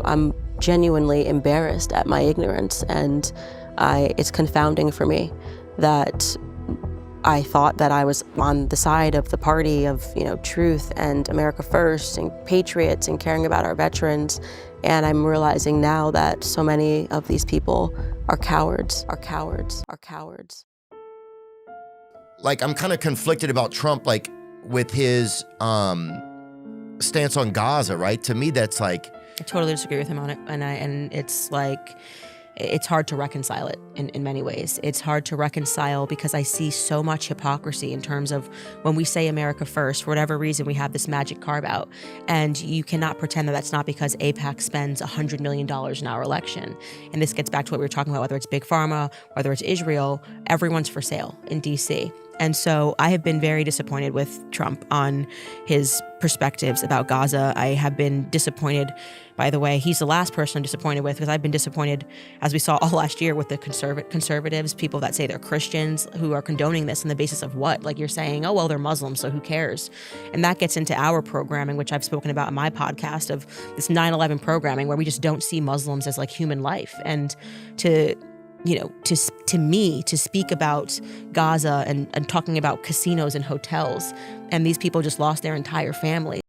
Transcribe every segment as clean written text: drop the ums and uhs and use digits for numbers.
I'm genuinely embarrassed at my ignorance, and it's confounding for me that I thought that I was on the side of the party of, truth and America first and patriots and caring about our veterans. And I'm realizing now that so many of these people are cowards. Like, I'm kind of conflicted about Trump, like, with his stance on Gaza, right? To me, that's like... I totally disagree with him on it. And it's like... It's hard to reconcile it in many ways. It's hard to reconcile because I see so much hypocrisy in terms of when we say America first, for whatever reason, we have this magic carve out. And you cannot pretend that that's not because AIPAC spends $100 million in our election. And this gets back to what we were talking about, whether it's Big Pharma, whether it's Israel, everyone's for sale in DC. And so I have been very disappointed with Trump on his perspectives about Gaza. I have been disappointed, by the way, he's the last person I'm disappointed with, because I've been disappointed, as we saw all last year, with the conservatives, people that say they're Christians, who are condoning this on the basis of what? Like, you're saying, oh, well, they're Muslims, so who cares? And that gets into our programming, which I've spoken about in my podcast, of this 9/11 programming, where we just don't see Muslims as like human life. And to me, to speak about Gaza and talking about casinos and hotels, and these people just lost their entire family.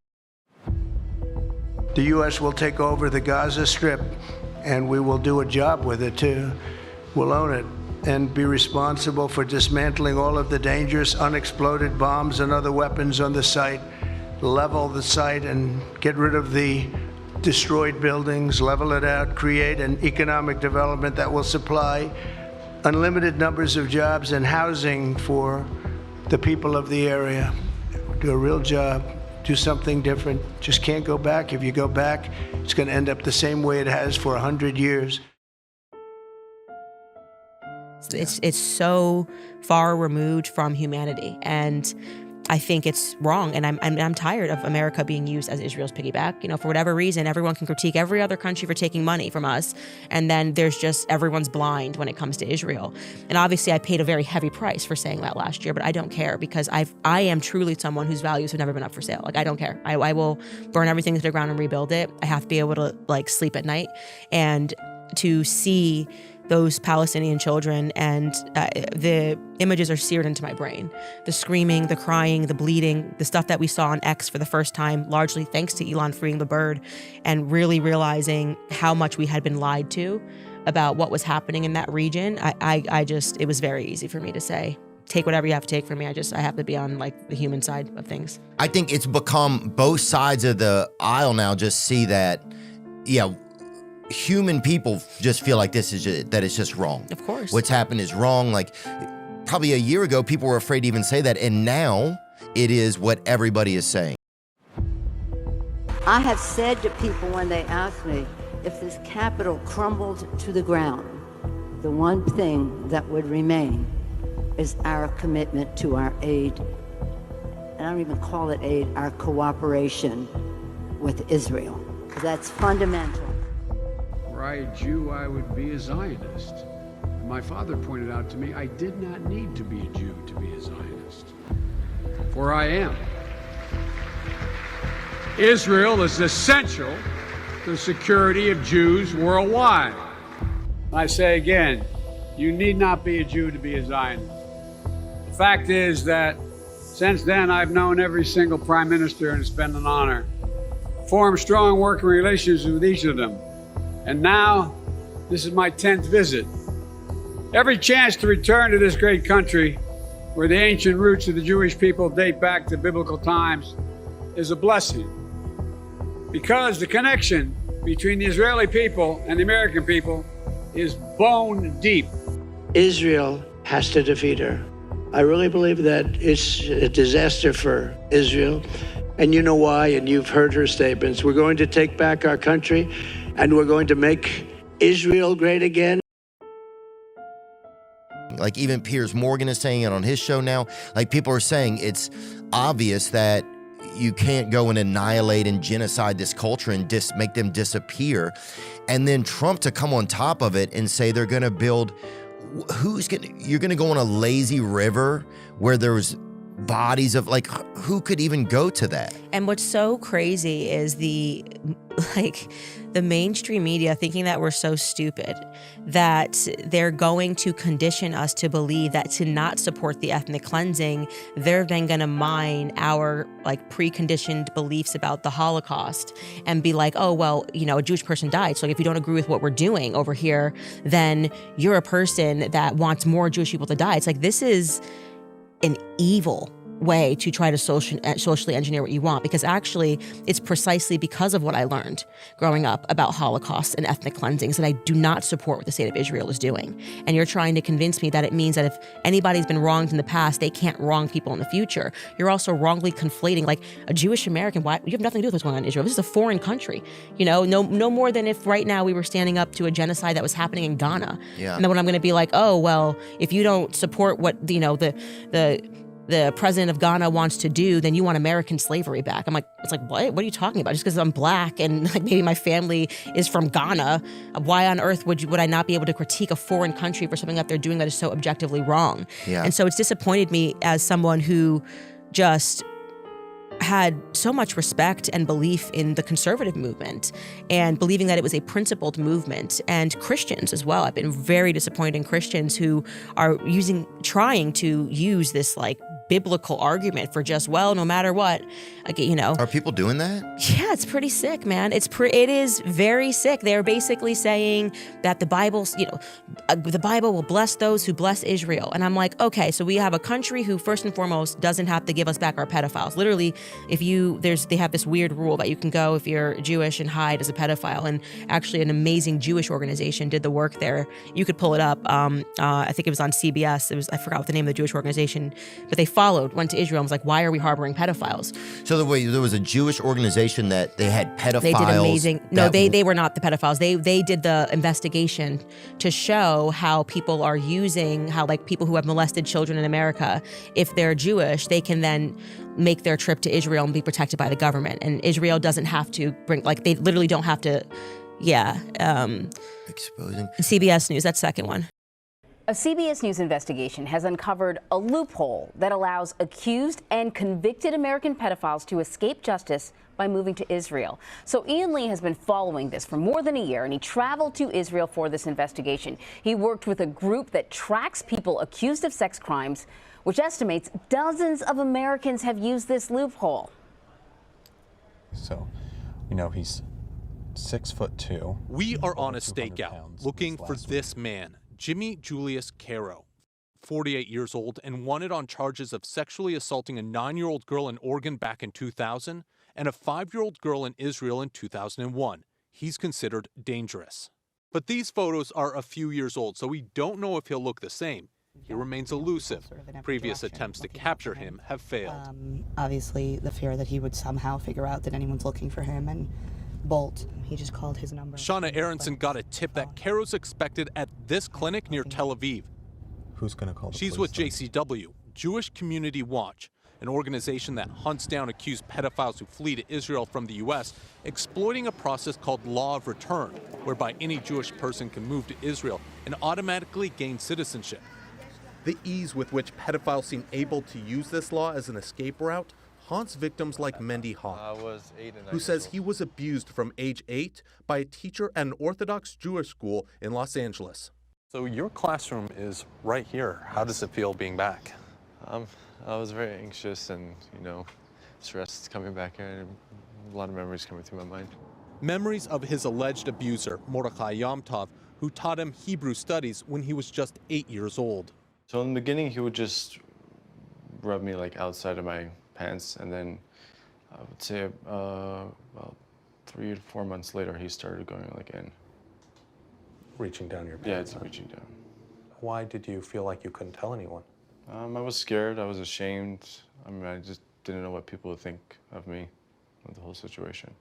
The U.S. will take over the Gaza Strip, and we will do a job with it too. We'll own it and be responsible for dismantling all of the dangerous unexploded bombs and other weapons on the site, level the site and get rid of the destroyed buildings, level it out, create an economic development that will supply unlimited numbers of jobs and housing for the people of the area. Do a real job, do something different. Just can't go back. If you go back, it's going to end up the same way it has for 100 years. It's so far removed from humanity, and I think it's wrong, and I'm tired of America being used as Israel's piggyback. For whatever reason, everyone can critique every other country for taking money from us, and then there's just everyone's blind when it comes to Israel. And obviously, I paid a very heavy price for saying that last year, but I don't care, because I am truly someone whose values have never been up for sale. Like, I don't care. I will burn everything to the ground and rebuild it. I have to be able to sleep at night, and to see those Palestinian children, and the images are seared into my brain. The screaming, the crying, the bleeding, the stuff that we saw on X for the first time, largely thanks to Elon freeing the bird, and really realizing how much we had been lied to about what was happening in that region. It was very easy for me to say, take whatever you have to take from me. I have to be on the human side of things. I think it's become both sides of the aisle now just see that, human people just feel like that it's just wrong. Of course. What's happened is wrong. Like, probably a year ago, people were afraid to even say that. And now it is what everybody is saying. I have said to people when they ask me, if this Capitol crumbled to the ground, the one thing that would remain is our commitment to our aid. And I don't even call it aid, our cooperation with Israel. That's fundamental. Were I a Jew, I would be a Zionist. My father pointed out to me, I did not need to be a Jew to be a Zionist, for I am. Israel is essential to the security of Jews worldwide. I say again, you need not be a Jew to be a Zionist. The fact is that since then, I've known every single prime minister, and it's been an honor. Formed strong working relations with each of them. And now, this is my 10th visit. Every chance to return to this great country, where the ancient roots of the Jewish people date back to biblical times, is a blessing. Because the connection between the Israeli people and the American people is bone deep. Israel has to defeat her. I really believe that it's a disaster for Israel. And you know why, and you've heard her statements. We're going to take back our country, and we're going to make Israel great again. Like, even Piers Morgan is saying it on his show now. Like, people are saying it's obvious that you can't go and annihilate and genocide this culture and make them disappear. And then Trump to come on top of it and say they're going to build, you're going to go on a lazy river where there's bodies of, like, who could even go to that? And what's so crazy is the mainstream media thinking that we're so stupid that they're going to condition us to believe that to not support the ethnic cleansing, they're then going to mine our like preconditioned beliefs about the Holocaust and be like, oh, well, you know, a Jewish person died. So if you don't agree with what we're doing over here, then you're a person that wants more Jewish people to die. It's like, this is an evil way to try to socially engineer what you want, because actually it's precisely because of what I learned growing up about Holocaust and ethnic cleansings that I do not support what the state of Israel is doing. And you're trying to convince me that it means that if anybody's been wronged in the past, they can't wrong people in the future. You're also wrongly conflating, like, a Jewish American. Why? You have nothing to do with what's going on in Israel. This is a foreign country. You know, no more than if right now we were standing up to a genocide that was happening in Ghana. Yeah. And then when I'm going to be like, oh, well, if you don't support what, you know, the president of Ghana wants to do, then you want American slavery back. I'm like, it's like, what are you talking about? Just because I'm black and like maybe my family is from Ghana, why on earth would I not be able to critique a foreign country for something that they're doing that is so objectively wrong? Yeah. And so it's disappointed me as someone who just had so much respect and belief in the conservative movement and believing that it was a principled movement, and Christians as well. I've been very disappointed in Christians who are trying to use this like biblical argument for just, well, no matter what, like, you know. Are people doing that? Yeah, it's pretty sick, man. It is very sick. They're basically saying that the Bible's, you know, the Bible will bless those who bless Israel. And I'm like, okay, so we have a country who first and foremost doesn't have to give us back our pedophiles. Literally, they have this weird rule that you can go if you're Jewish and hide as a pedophile. And actually an amazing Jewish organization did the work there. You could pull it up. I think it was on CBS. I forgot what the name of the Jewish organization, but they went to Israel and was like, why are we harboring pedophiles? So there was a Jewish organization that they had pedophiles. They did amazing. No, they were not the pedophiles. They did the investigation to show how people are using, how like people who have molested children in America, if they're Jewish, they can then make their trip to Israel and be protected by the government. And Israel doesn't have to they literally don't have to, Exposing. CBS News, that second one. A CBS News investigation has uncovered a loophole that allows accused and convicted American pedophiles to escape justice by moving to Israel. So Ian Lee has been following this for more than a year, and he traveled to Israel for this investigation. He worked with a group that tracks people accused of sex crimes, which estimates dozens of Americans have used this loophole. So, you know, he's 6'2". We are on a stakeout looking for this man, Jimmy Julius Caro, 48 years old and wanted on charges of sexually assaulting a 9-year-old girl in Oregon back in 2000 and a 5-year-old girl in Israel in 2001. He's considered dangerous. But these photos are a few years old, so we don't know if he'll look the same. He remains elusive. Previous attempts to capture him have failed. Obviously, the fear that he would somehow figure out that anyone's looking for him and bolt. He just called his number. Shauna Aronson got a tip that Caro's expected at this clinic near Tel Aviv. Who's going to call the She's police with JCW, Jewish Community Watch, an organization that hunts down accused pedophiles who flee to Israel from the U.S., exploiting a process called law of return, whereby any Jewish person can move to Israel and automatically gain citizenship. The ease with which pedophiles seem able to use this law as an escape route haunts victims like Mendy Hawk, who says he was abused from age 8 by a teacher at an Orthodox Jewish school in Los Angeles. So your classroom is right here. How does it feel being back? I was very anxious and, stressed coming back here, and a lot of memories coming through my mind. Memories of his alleged abuser, Mordechai Yom Tov, who taught him Hebrew studies when he was just 8 years old. So in the beginning, he would just rub me outside of my pants, and then I would say about 3 to 4 months later, he started going in. Reaching down your pants? Yeah, it's reaching down. Why did you feel like you couldn't tell anyone? I was scared, I was ashamed. I just didn't know what people would think of me with the whole situation.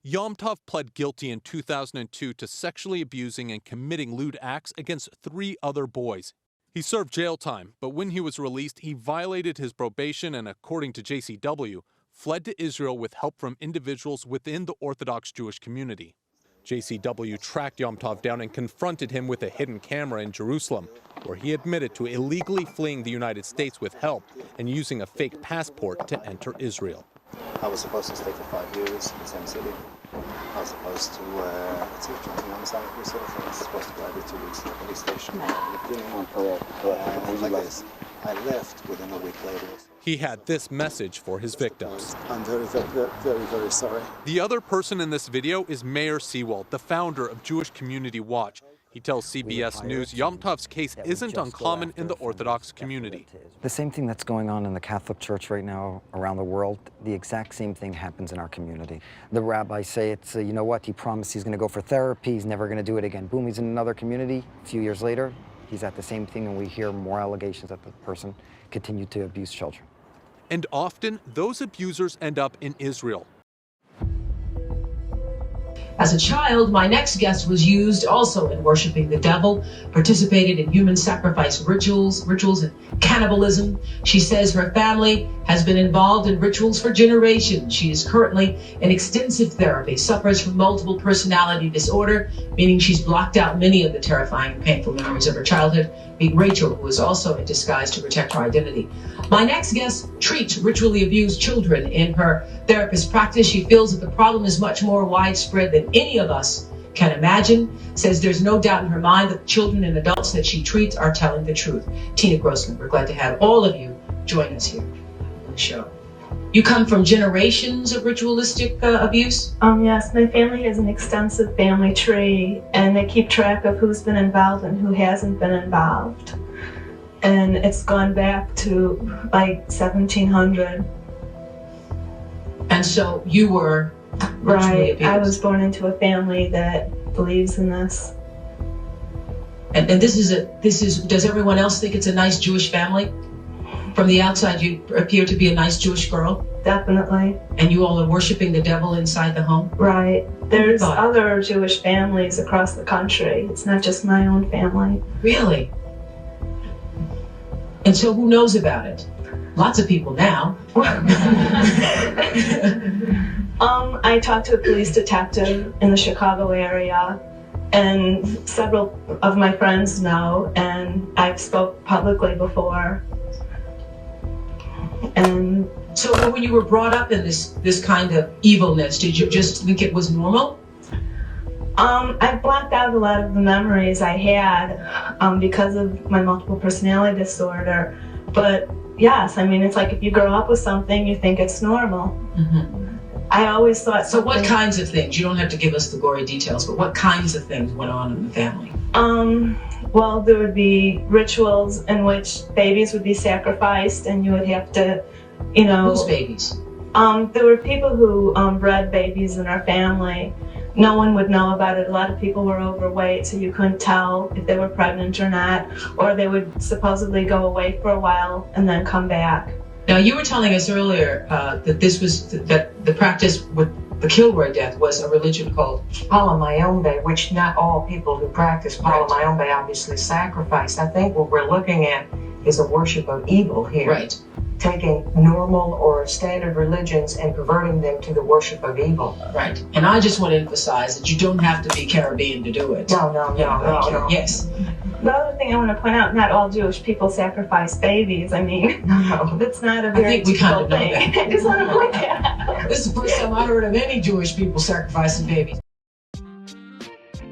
Yom Tov pled guilty in 2002 to sexually abusing and committing lewd acts against 3 other boys. He served jail time, but when he was released, he violated his probation and, according to JCW, fled to Israel with help from individuals within the Orthodox Jewish community. JCW tracked Yom Tov down and confronted him with a hidden camera in Jerusalem, where he admitted to illegally fleeing the United States with help and using a fake passport to enter Israel. I was supposed to stay for 5 years in the same city. I was supposed to, let's see, jumping on the side of the city. I was supposed to go every 2 weeks to the police station. On parole. I left within a week later. He had this message for his victims. I'm very, very, very, very sorry. The other person in this video is Mayor Seawald, the founder of Jewish Community Watch. He tells CBS News Yom Tov's case isn't uncommon in the Orthodox community. The same thing that's going on in the Catholic Church right now around the world, the exact same thing happens in our community. The rabbis say it's, you know what, he promised he's going to go for therapy, he's never going to do it again. Boom, he's in another community. A few years later, he's at the same thing, and we hear more allegations that the person continued to abuse children. And often, those abusers end up in Israel. As a child, my next guest was used also in worshiping the devil, participated in human sacrifice rituals and cannibalism. She says her family has been involved in rituals for generations. She is currently in extensive therapy, suffers from multiple personality disorder, meaning she's blocked out many of the terrifying and painful memories of her childhood. Meet Rachel, who is also in disguise to protect her identity. My next guest treats ritually abused children in her therapist practice. She feels that the problem is much more widespread than any of us can imagine. Says there's no doubt in her mind that the children and adults that she treats are telling the truth. Tina Grossman, we're glad to have all of you join us here on the show. You come from generations of ritualistic abuse? Yes, my family has an extensive family tree, and they keep track of who's been involved and who hasn't been involved. And it's gone back to like 1700. And so you were right. abused. I was born into a family that believes in this. And this is, does everyone else think it's a nice Jewish family? From the outside, you appear to be a nice Jewish girl. Definitely. And you all are worshiping the devil inside the home? Right. There's other Jewish families across the country. It's not just my own family. Really? And so who knows about it? Lots of people now. I talked to a police detective in the Chicago area, and several of my friends know, and I've spoke publicly before. And so when you were brought up in this kind of evilness, did you just think it was normal? I blocked out a lot of the memories I had because of my multiple personality disorder. But yes, I mean, it's like if you grow up with something, you think it's normal. Mm-hmm. I always thought. So what kinds of things? You don't have to give us the gory details, but what kinds of things went on in the family? Well, there would be rituals in which babies would be sacrificed, and you would have to, you know. Whose babies? There were people who bred babies in our family. No one would know about it. A lot of people were overweight, so you couldn't tell if they were pregnant or not, or they would supposedly go away for a while and then come back. Now, you were telling us earlier that this was that the practice with the Kilroy death was a religion called Palamayombe, which not all people who practice Palamayombe obviously sacrifice. I think what we're looking at is a worship of evil here. Right. Taking normal or standard religions and perverting them to the worship of evil. Right. And I just want to emphasize that you don't have to be Caribbean to do it. No. Yes. The other thing I want to point out, not all Jewish people sacrifice babies. I mean, that's not a very typical thing. I just want to point that out. This is the first time I heard of any Jewish people sacrificing babies.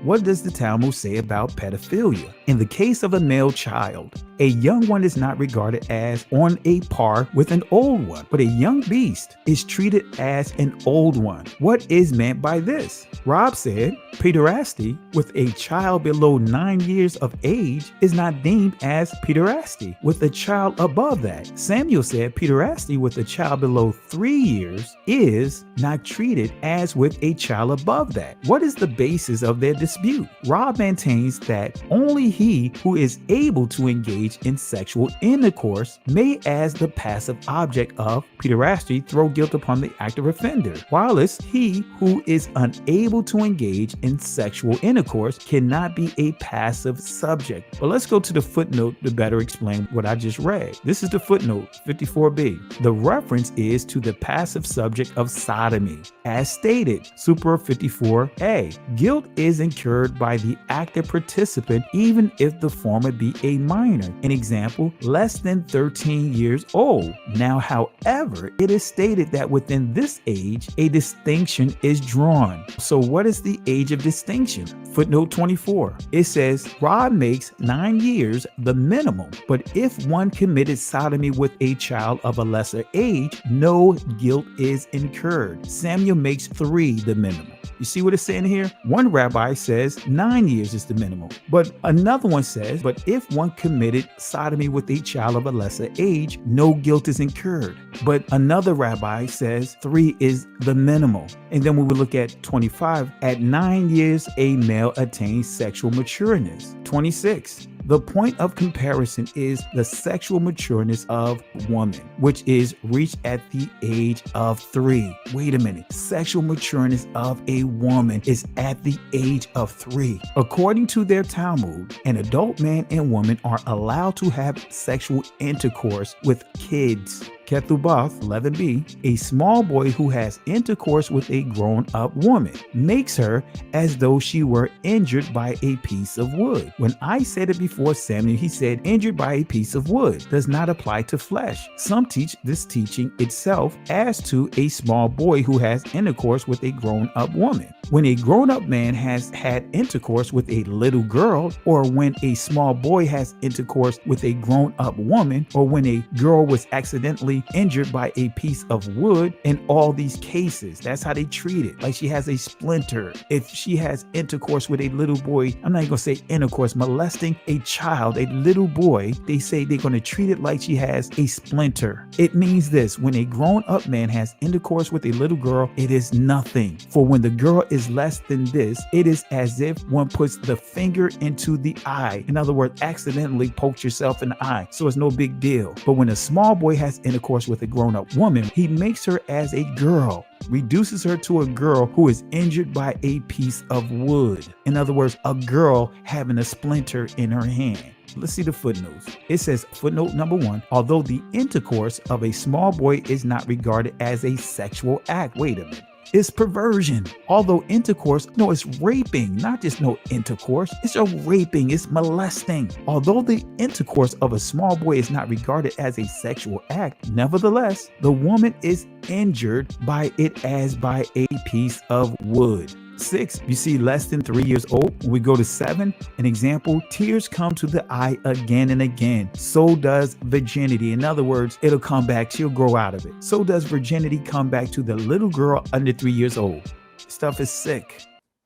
What does the Talmud say about pedophilia? In the case of a male child, a young one is not regarded as on a par with an old one, but a young beast is treated as an old one. What is meant by this? Rob said, pederasty with a child below 9 years of age is not deemed as pederasty with a child above that. Samuel said pederasty with a child below 3 years is not treated as with a child above that. What is the basis of their decision? dispute. Rob maintains that only he who is able to engage in sexual intercourse may, as the passive object of pederasty, throw guilt upon the active offender, whilst he who is unable to engage in sexual intercourse cannot be a passive subject. But let's go to the footnote to better explain what I just read. This is the footnote 54b. The reference is to the passive subject of sodomy. As stated, Super 54a, guilt is incurred by the active participant even if the former be a minor. An example, less than 13 years old. Now, however, it is stated that within this age, a distinction is drawn. So what is the age of distinction? Footnote 24. It says, Rob makes 9 years the minimum, but if one committed sodomy with a child of a lesser age, no guilt is incurred. Samuel makes 3 the minimum. You see what it's saying here? One rabbi says 9 years is the minimum, but another one says, but if one committed sodomy with a child of a lesser age, no guilt is incurred. But another rabbi says 3 is the minimal. And then we would look at 25. At 9 years, a male attains sexual matureness. 26. The point of comparison is the sexual matureness of woman, which is reached at the age of 3. Wait a minute. Sexual matureness of a woman is at the age of 3. According to their Talmud, an adult man and woman are allowed to have sexual intercourse with kids. Ketubah 11b, a small boy who has intercourse with a grown-up woman makes her as though she were injured by a piece of wood. When I said it before Samuel, he said injured by a piece of wood does not apply to flesh. Some teach this teaching itself as to a small boy who has intercourse with a grown-up woman. When a grown-up man has had intercourse with a little girl, or when a small boy has intercourse with a grown-up woman, or when a girl was accidentally injured by a piece of wood, in all these cases, that's how they treat it. Like she has a splinter. If she has intercourse with a little boy, I'm not even gonna say intercourse, molesting a child, a little boy, they say they're gonna treat it like she has a splinter. It means this: when a grown-up man has intercourse with a little girl, it is nothing. For when the girl is less than this, it is as if one puts the finger into the eye. In other words, accidentally poked yourself in the eye. So it's no big deal. But when a small boy has intercourse with a grown-up woman, he makes her as a girl, reduces her to a girl who is injured by a piece of wood. In other words, a girl having a splinter in her hand. Let's see the footnotes. It says, footnote number 1, although the intercourse of a small boy is not regarded as a sexual act. Wait a minute. It's perversion. Although intercourse, no, it's raping, not just no intercourse. It's a raping, it's molesting. Although the intercourse of a small boy is not regarded as a sexual act, nevertheless, the woman is injured by it as by a piece of wood. 6, you see less than 3 years old. When we go to 7, an example, tears come to the eye again and again. So does virginity. In other words, it'll come back. She'll grow out of it. So does virginity come back to the little girl under 3 years old. Stuff is sick.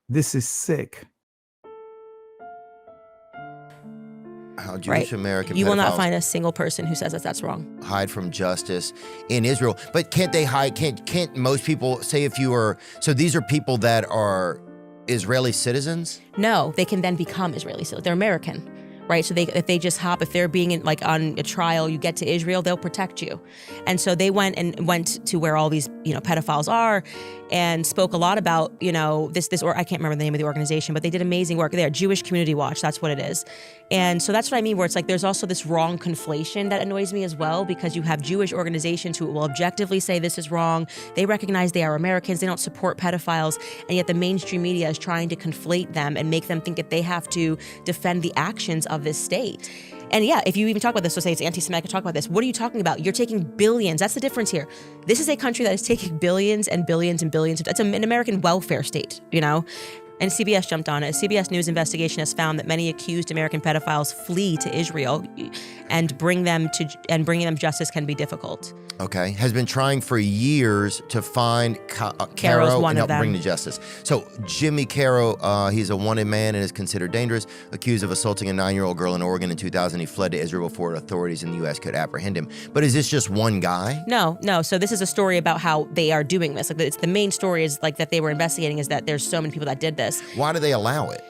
This is sick. How Jewish American You will not pedophiles find a single person who says that that's wrong. hide from justice in Israel. But can't they hide? Can't most people say if you are, so these are people that are Israeli citizens? No, they can then become Israeli citizens. They're American, right? So if they just hop, if they're being on a trial, you get to Israel, they'll protect you. And so they went to where all these, pedophiles are, and spoke a lot about, this, or I can't remember the name of the organization, but they did amazing work there. Jewish Community Watch, that's what it is. And so that's what I mean, where it's like there's also this wrong conflation that annoys me as well, because you have Jewish organizations who will objectively say this is wrong. They recognize they are Americans, they don't support pedophiles, and yet the mainstream media is trying to conflate them and make them think that they have to defend the actions of this state. And yeah, if you even talk about this, so say it's anti-Semitic, talk about this. What are you talking about? You're taking billions. That's the difference here. This is a country that is taking billions and billions and billions. It's an American welfare state, And CBS jumped on it. A CBS News investigation has found that many accused American pedophiles flee to Israel, and bringing them justice can be difficult. Okay, has been trying for years to find Caro and help bring to justice. So Jimmy Caro, he's a wanted man and is considered dangerous, accused of assaulting a 9-year-old girl in Oregon in 2000. He fled to Israel before authorities in the U.S. could apprehend him. But is this just one guy? No. So this is a story about how they are doing this. It's the main story is that they were investigating is that there's so many people that did this. Why do they allow it?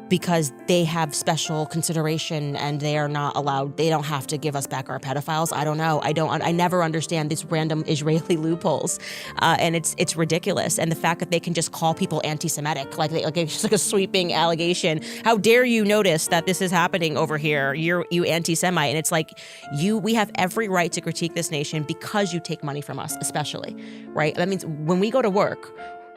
because they have special consideration and they are not allowed, they don't have to give us back our pedophiles. I don't know. I never understand these random Israeli loopholes. And it's ridiculous. And the fact that they can just call people anti-Semitic, like it's just like a sweeping allegation. How dare you notice that this is happening over here? You anti-Semite. And it's like, we have every right to critique this nation because you take money from us, especially, right? That means when we go to work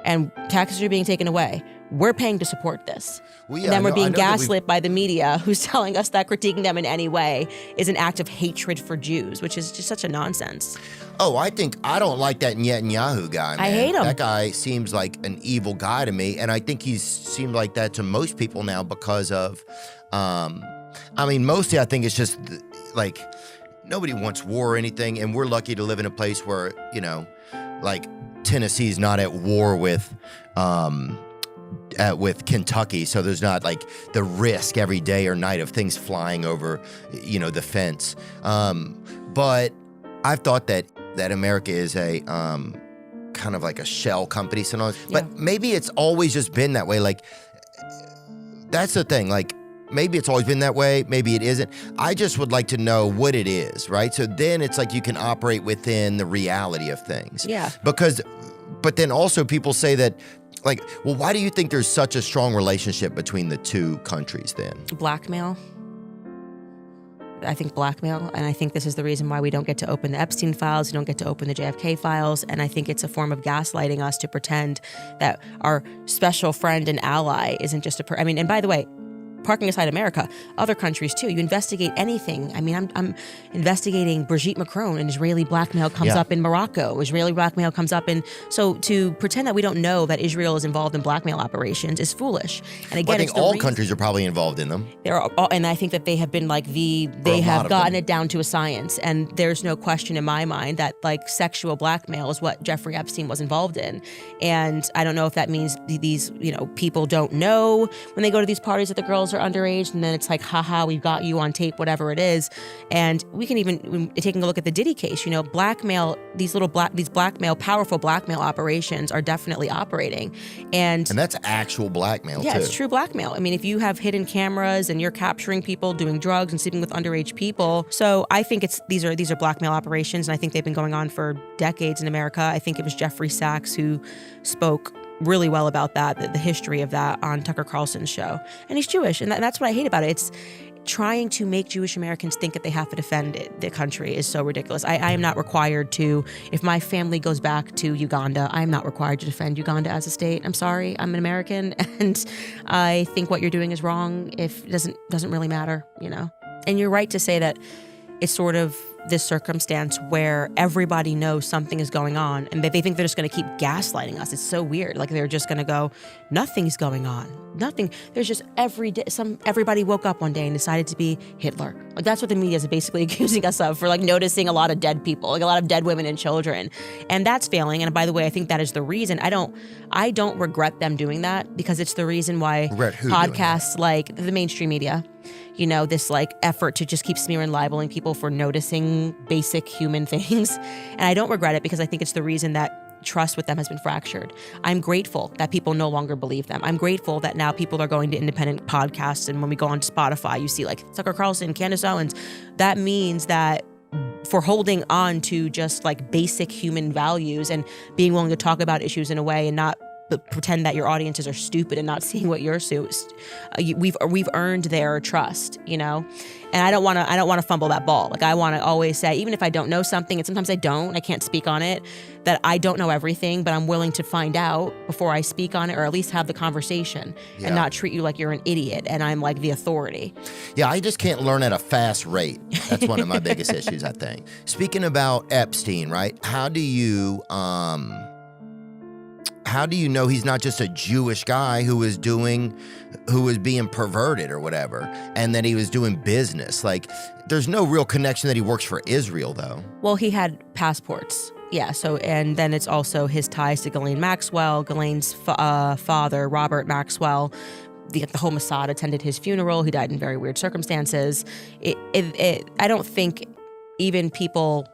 and taxes are being taken away, we're paying to support this. Well, and then we're being gaslit by the media who's telling us that critiquing them in any way is an act of hatred for Jews, which is just such a nonsense. Oh, I don't like that Netanyahu guy, man. I hate him. That guy seems like an evil guy to me, and I think he's seemed like that to most people now because of, mostly I think it's just like nobody wants war or anything, and we're lucky to live in a place where, like Tennessee's not at war with Kentucky, so there's not like the risk every day or night of things flying over, the fence. But I've thought that America is a kind of like a shell company sometimes. Yeah. But maybe it's always just been that way. Like, that's the thing. Like, maybe it's always been that way. Maybe it isn't. I just would like to know what it is, right? So then it's like you can operate within the reality of things. Yeah. But then also people say that, like, well, why do you think there's such a strong relationship between the two countries then? Blackmail. I think blackmail, and I think this is the reason why we don't get to open the Epstein files, we don't get to open the JFK files, and I think it's a form of gaslighting us to pretend that our special friend and ally isn't just and by the way, parking aside America, other countries too, you investigate anything. I'm investigating Brigitte Macron, and Israeli blackmail comes up in Morocco. Israeli blackmail comes up in, so to pretend that we don't know that Israel is involved in blackmail operations is foolish. And again, I think all countries are probably involved in them. And I think that they have been they have gotten it down to a science. And there's no question in my mind that like sexual blackmail is what Jeffrey Epstein was involved in. And I don't know if that means these, people don't know when they go to these parties that the girls are underage, and then it's like, haha, we've got you on tape, whatever it is. And we can even, taking a look at the Diddy case, blackmail, these powerful blackmail operations are definitely operating. And that's actual blackmail too. Yeah, it's true blackmail. If you have hidden cameras and you're capturing people doing drugs and sleeping with underage people. So I think these are blackmail operations, and I think they've been going on for decades in America. I think it was Jeffrey Sachs who spoke really well about that, the history of that on Tucker Carlson's show. And he's Jewish, and that's what I hate about it. It's trying to make Jewish Americans think that they have to defend the country is so ridiculous. I am not required to, if my family goes back to Uganda, I am not required to defend Uganda as a state. I'm sorry, I'm an American, and I think what you're doing is wrong if it doesn't really matter, And you're right to say that it's sort of this circumstance where everybody knows something is going on, and they think they're just going to keep gaslighting us. It's so weird. Like they're just going to go, nothing's going on. Nothing. There's just everybody woke up one day and decided to be Hitler. Like that's what the media is basically accusing us of, for like noticing a lot of dead people, like a lot of dead women and children. And that's failing. And by the way, I think that is the reason. I don't regret them doing that, because it's the reason why podcasts like the mainstream media, this like effort to just keep smearing, libeling people for noticing basic human things. And I don't regret it, because I think it's the reason that trust with them has been fractured. I'm grateful that people no longer believe them. I'm grateful that now people are going to independent podcasts, and when we go on Spotify, you see like Tucker Carlson, Candace Owens. That means that for holding on to just like basic human values and being willing to talk about issues in a way and not pretend that your audiences are stupid and not seeing what you're we've earned their trust, And I don't want to fumble that ball. Like I want to always say, even if I don't know something, and sometimes I can't speak on it, that I don't know everything, but I'm willing to find out before I speak on it, or at least have the conversation and not treat you like you're an idiot and I'm like the authority. Yeah, I just can't learn at a fast rate. That's one of my biggest issues, I think. Speaking about Epstein, right? How do you know he's not just a Jewish guy who was being perverted or whatever, and that he was doing business? Like, there's no real connection that he works for Israel, though. Well, he had passports. Yeah, so, and then it's also his ties to Ghislaine Maxwell, Ghislaine's father, Robert Maxwell. The whole Mossad attended his funeral. He died in very weird circumstances. I don't think even people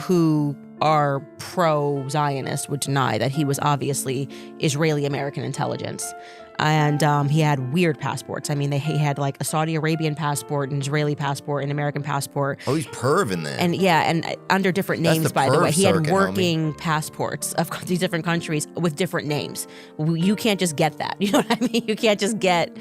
who are pro-Zionist would deny that he was obviously Israeli-American intelligence. And he had weird passports. I mean, he had like a Saudi Arabian passport, an Israeli passport, an American passport. Oh, he's perving then. And yeah, and under different That's names, the by the way. perv He had circuit, working passports of these different countries with different names. You can't just get that. You know what I mean? You can't just get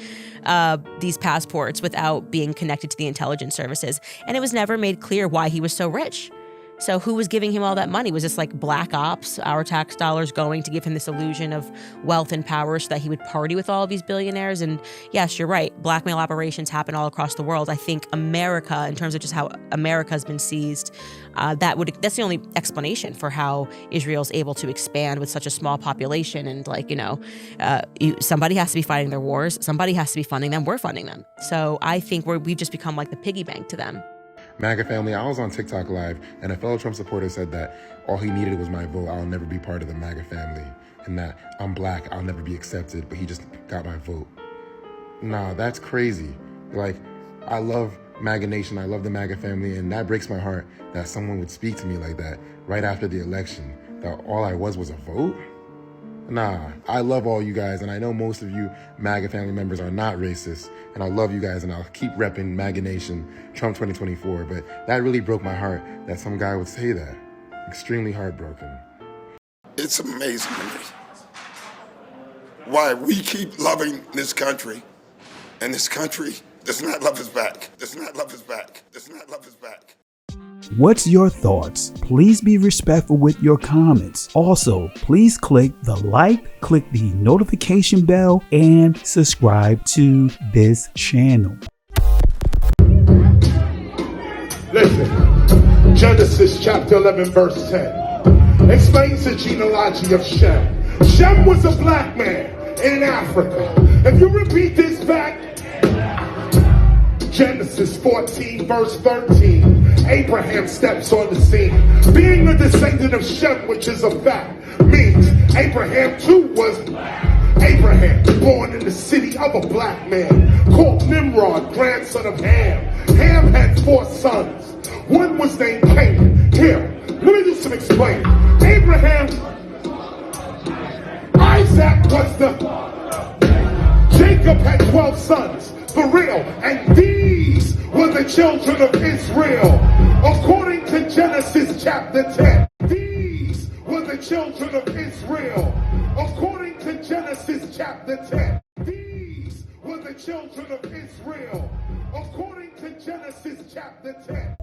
these passports without being connected to the intelligence services. And it was never made clear why he was so rich. So who was giving him all that money? Was this like black ops, our tax dollars going to give him this illusion of wealth and power so that he would party with all of these billionaires? And yes, you're right. Blackmail operations happen all across the world. I think America, in terms of just how America has been seized, that's the only explanation for how Israel's able to expand with such a small population. And like, somebody has to be fighting their wars. Somebody has to be funding them. We're funding them. So I think we've just become like the piggy bank to them. MAGA family, I was on TikTok Live, and a fellow Trump supporter said that all he needed was my vote. I'll never be part of the MAGA family, and that I'm black, I'll never be accepted, but he just got my vote. Nah, that's crazy. Like, I love MAGA Nation, I love the MAGA family, and that breaks my heart that someone would speak to me like that right after the election, that all I was a vote? Nah, I love all you guys, and I know most of you MAGA family members are not racist, and I love you guys, and I'll keep repping MAGA Nation, Trump 2024, but that really broke my heart that some guy would say that. Extremely heartbroken. It's amazing to me why we keep loving this country, and this country does not love us back, does not love us back, does not love us back. What's your thoughts? Please be respectful with your comments. Also, please click the like, click the notification bell, and subscribe to this channel. Listen, Genesis chapter 11 verse 10 explains the genealogy of Shem. Shem was a black man in Africa. If you repeat this back, Genesis 14 verse 13, Abraham steps on the scene. Being a descendant of Shem, which is a fact, means Abraham too was Abraham, born in the city of a black man called Nimrod, grandson of Ham. Ham had 4 sons. One was named Canaan. Here, let me do some explaining. Abraham, Isaac was Jacob had 12 sons. For real, and these were the children of Israel, according to Genesis chapter 10. These were the children of Israel, according to Genesis chapter 10. These were the children of Israel, according to Genesis chapter 10.